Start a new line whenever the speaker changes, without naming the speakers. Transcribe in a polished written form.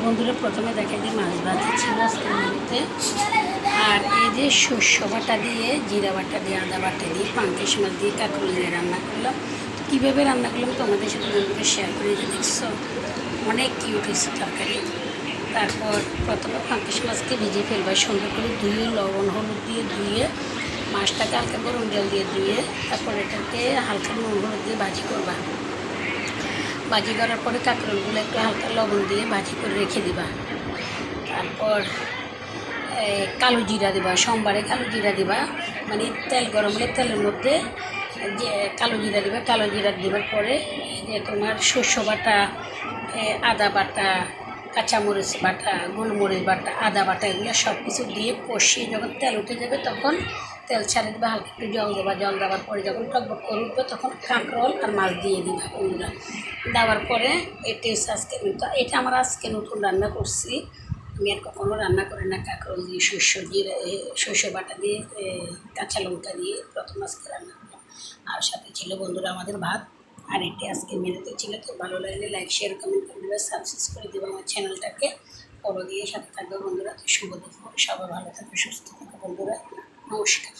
বন্ধুরা প্রথমে দেখাই যে মাছ ভাজা ছিল আজকের মেনুতে। আর এই যে শস্য বাটা দিয়ে, জিরা বাটা দিয়ে, আদা বাটা দিয়ে, পাঙ্কেশ মাছ দিয়ে, কাঁকরোল দিয়ে রান্না করলাম। কীভাবে রান্না করলাম তোমাদের সাথে বন্ধুরা শেয়ার করে যে দেখছো অনেক কিউট হয়েছে তরকারি। তারপর প্রথমে পাঙ্কেশ মাছকে ভিজিয়ে ফেলবা, সুন্দর করে ধুয়ে লবণ হলুদ দিয়ে ধুয়ে মাছটাকে হালকা গরম জল দিয়ে ধুয়ে তারপর এটাকে হালকা নুন হলুদ দিয়ে ভাজি করবা। ভাজি করার পরে কাঁকরোলগুলো একটু হালকা লবণ দিয়ে ভাজি করে রেখে দিবা। তারপর কালো জিরা দিবা, সোমবারে কালো জিরা দিবা, মানে তেল গরম হলে তেলের মধ্যে যে কালো জিরা দিবা। কালো জিরা দেওয়ার পরে যে তোমার শস্য বাটা, আদা বাটা, কাঁচামরিচ বাটা, গোলমরিচ বাটা, আদা বাটা এগুলো সব কিছু দিয়ে কষিয়ে যখন তেল উঠে যাবে তখন তেল ছাড়ে দেবে, হালকা একটু জল দেবা। জল দেওয়ার পরে যখন টকবক করে উঠবে তখন কাঁকরোল আর মাছ দিয়ে দিবা বন্ধুরা। দেওয়ার পরে এটি আজকে এটা আমার আজকে নতুন রান্না করছি, আমি আর কখনো রান্না করি না। কাঁকরোল দিয়ে শস্য বাটা দিয়ে, কাঁচা লঙ্কা দিয়ে প্রথম আজকে রান্না করলাম। আর সাথে ছিল বন্ধুরা আমাদের ভাত। আর এটি আজকে মেনুতে ছিল। তো ভালো লাগলে লাইক শেয়ার কমেন্ট করে দেবে, সাবস্ক্রাইব করে দেবো আমার চ্যানেলটাকে, ফলো দিয়ে সাথে থাকবে বন্ধুরা। তো শুভ দুপুর, সবাই ভালো থাকবে, সুস্থ থাকবে বন্ধুরা। নমস্কার।